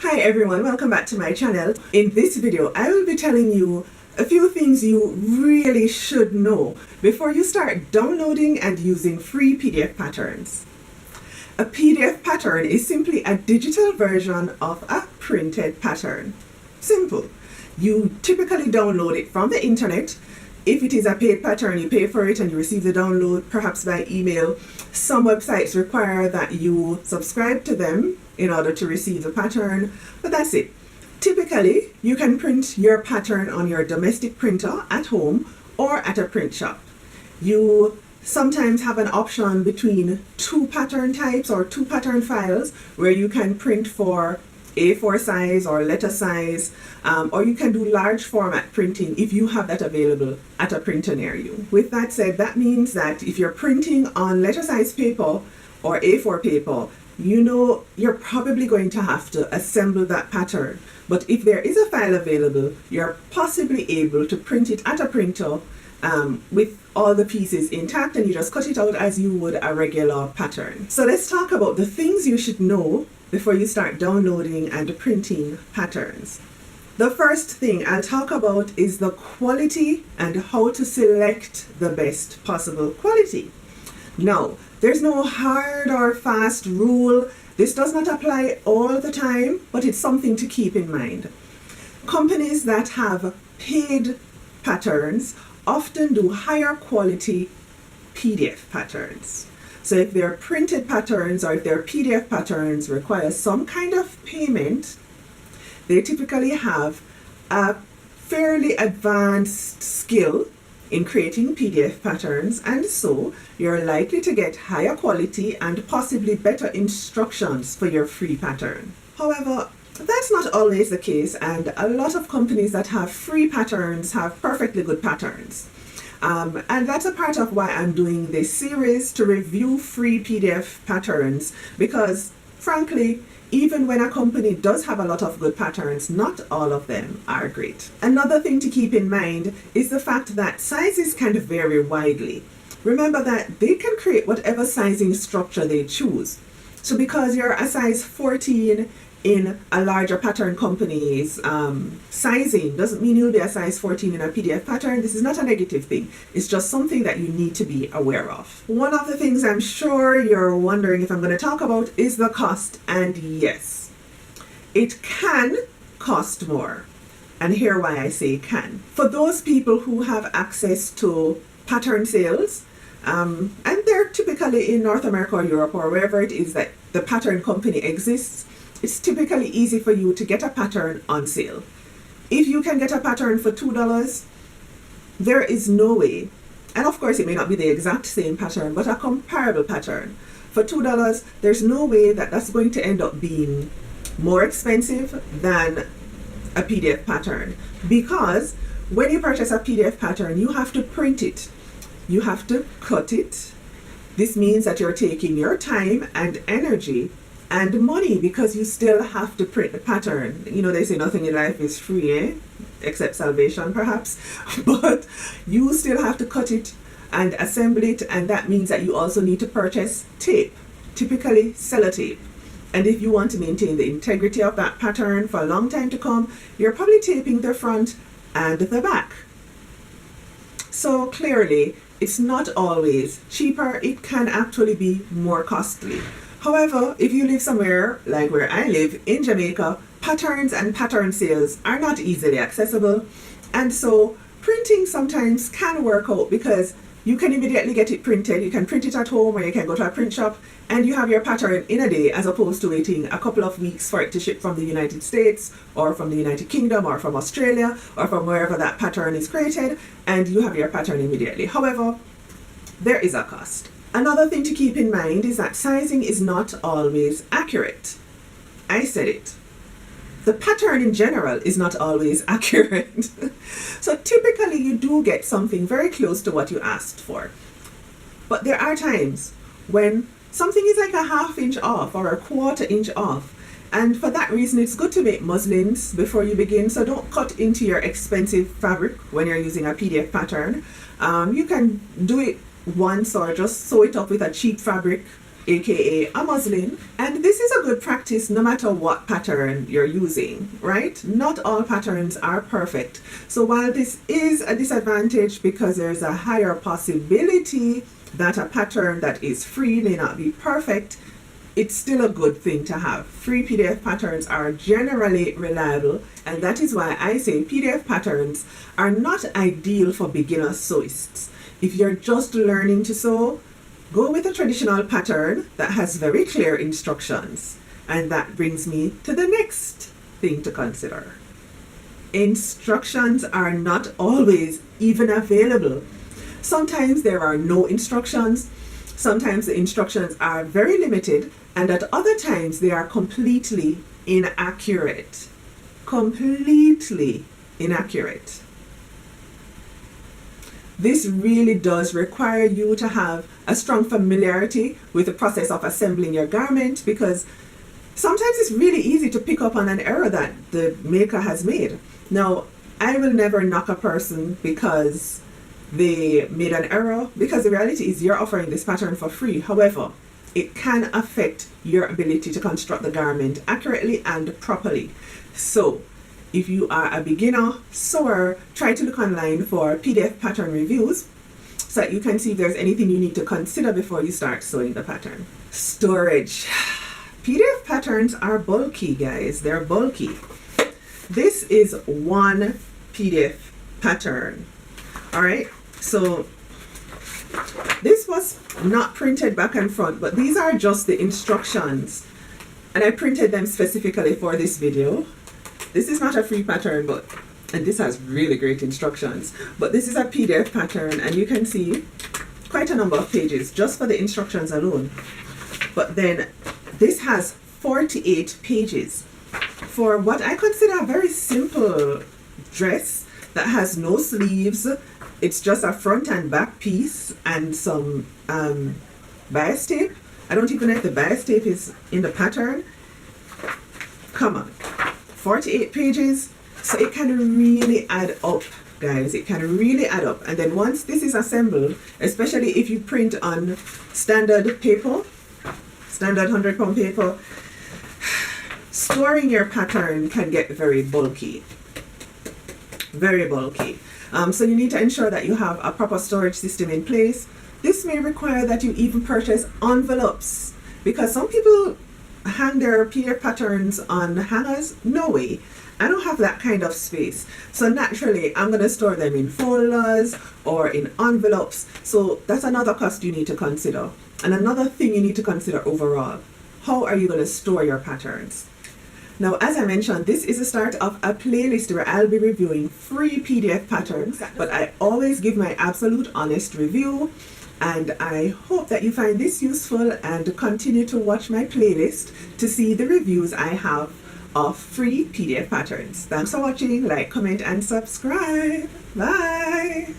Hi everyone, welcome back to my channel. In this video, I will be telling you a few things you really should know before you start downloading and using free PDF patterns. A PDF pattern is simply a digital version of a printed pattern. Simple. You typically download it from the internet. If it is a paid pattern, you pay for it and you receive the download perhaps by email. Some websites require that you subscribe to them in order to receive the pattern, but that's it. Typically, you can print your pattern on your domestic printer at home or at a print shop. You sometimes have an option between two pattern types or two pattern files where you can print for A4 size or letter size, or you can do large format printing if you have that available at a printer near you. With that said, that means that if you're printing on letter size paper or A4 paper, you know you're probably going to have to assemble that pattern. But if there is a file available, you're possibly able to print it at a printer with all the pieces intact, and you just cut it out as you would a regular pattern. So let's talk about the things you should know before you start downloading and printing patterns. The first thing I'll talk about is the quality and how to select the best possible quality. Now, there's no hard or fast rule. This does not apply all the time, but it's something to keep in mind. Companies that have paid patterns often do higher quality PDF patterns. So if they're printed patterns or if their PDF patterns require some kind of payment, they typically have a fairly advanced skill in creating PDF patterns, and so you're likely to get higher quality and possibly better instructions for your free pattern. However, that's not always the case, and a lot of companies that have free patterns have perfectly good patterns. And that's a part of why I'm doing this series, to review free PDF patterns, because frankly, even when a company does have a lot of good patterns, not all of them are great. Another thing to keep in mind is the fact that sizes can vary widely. Remember that they can create whatever sizing structure they choose. So because you're a size 14 in a larger pattern company's sizing doesn't mean you'll be a size 14 in a PDF pattern. This is not a negative thing. It's just something that you need to be aware of. One of the things I'm sure you're wondering if I'm going to talk about is the cost. And yes, it can cost more. And here why I say can. For those people who have access to pattern sales, and they're typically in North America or Europe or wherever it is that the pattern company exists, it's typically easy for you to get a pattern on sale. If you can get a pattern for $2, there is no way, and of course it may not be the exact same pattern, but a comparable pattern. For $2, there's no way that that's going to end up being more expensive than a PDF pattern. Because when you purchase a PDF pattern, you have to print it. You have to cut it. This means that you're taking your time and energy and money, because you still have to print the pattern. You know, they say nothing in life is free, except salvation perhaps. But you still have to cut it and assemble it, and that means that you also need to purchase tape, typically sellotape. And if you want to maintain the integrity of that pattern for a long time to come, you're probably taping the front and the back. So clearly, it's not always cheaper. It can actually be more costly. However, if you live somewhere like where I live in Jamaica, patterns and pattern sales are not easily accessible. And so printing sometimes can work out, because you can immediately get it printed. You can print it at home, or you can go to a print shop and you have your pattern in a day, as opposed to waiting a couple of weeks for it to ship from the United States or from the United Kingdom or from Australia or from wherever that pattern is created, and you have your pattern immediately. However, there is a cost. Another thing to keep in mind is that sizing is not always accurate. I said it. The pattern in general is not always accurate. So typically you do get something very close to what you asked for. But there are times when something is like a ½ inch off or a ¼ inch off. And for that reason, it's good to make muslins before you begin. So don't cut into your expensive fabric when you're using a PDF pattern. You can do it once or just sew it up with a cheap fabric aka a muslin, and this is a good practice no matter what pattern you're using, right? Not all patterns are perfect. So while this is a disadvantage because there's a higher possibility that a pattern that is free may not be perfect, it's still a good thing to have. Free PDF patterns are generally reliable, and that is why I say PDF patterns are not ideal for beginner sewists. If you're just learning to sew, go with a traditional pattern that has very clear instructions. And that brings me to the next thing to consider. Instructions are not always even available. Sometimes there are no instructions. Sometimes the instructions are very limited, and at other times they are completely inaccurate. Completely inaccurate. This really does require you to have a strong familiarity with the process of assembling your garment, because sometimes it's really easy to pick up on an error that the maker has made. Now, I will never knock a person because they made an error, because the reality is you're offering this pattern for free. However, it can affect your ability to construct the garment accurately and properly. So if you are a beginner sewer, try to look online for PDF pattern reviews so that you can see if there's anything you need to consider before you start sewing the pattern. Storage. PDF patterns are bulky, guys. They're bulky. This is one PDF pattern. All right, so this was not printed back and front, but these are just the instructions, and I printed them specifically for this video. This is not a free pattern, and this has really great instructions, but this is a PDF pattern, and you can see quite a number of pages just for the instructions alone. But then this has 48 pages for what I consider a very simple dress that has no sleeves. It's just a front and back piece and some bias tape. I don't even know if the bias tape is in the pattern. Come on, 48 pages. So it can really add up, guys. It can really add up. And then once this is assembled, especially if you print on standard paper, standard 100-pound paper, storing your pattern can get very bulky. Very bulky. So you need to ensure that you have a proper storage system in place. This may require that you even purchase envelopes, because some people hang their PDF patterns on hangers. No way. I don't have that kind of space. So naturally, I'm going to store them in folders or in envelopes. So that's another cost you need to consider. And another thing you need to consider overall. How are you going to store your patterns? Now, as I mentioned, this is the start of a playlist where I'll be reviewing free PDF patterns, but I always give my absolute honest review, and I hope that you find this useful and continue to watch my playlist to see the reviews I have of free PDF patterns. Thanks for watching. Like, comment, and subscribe. Bye!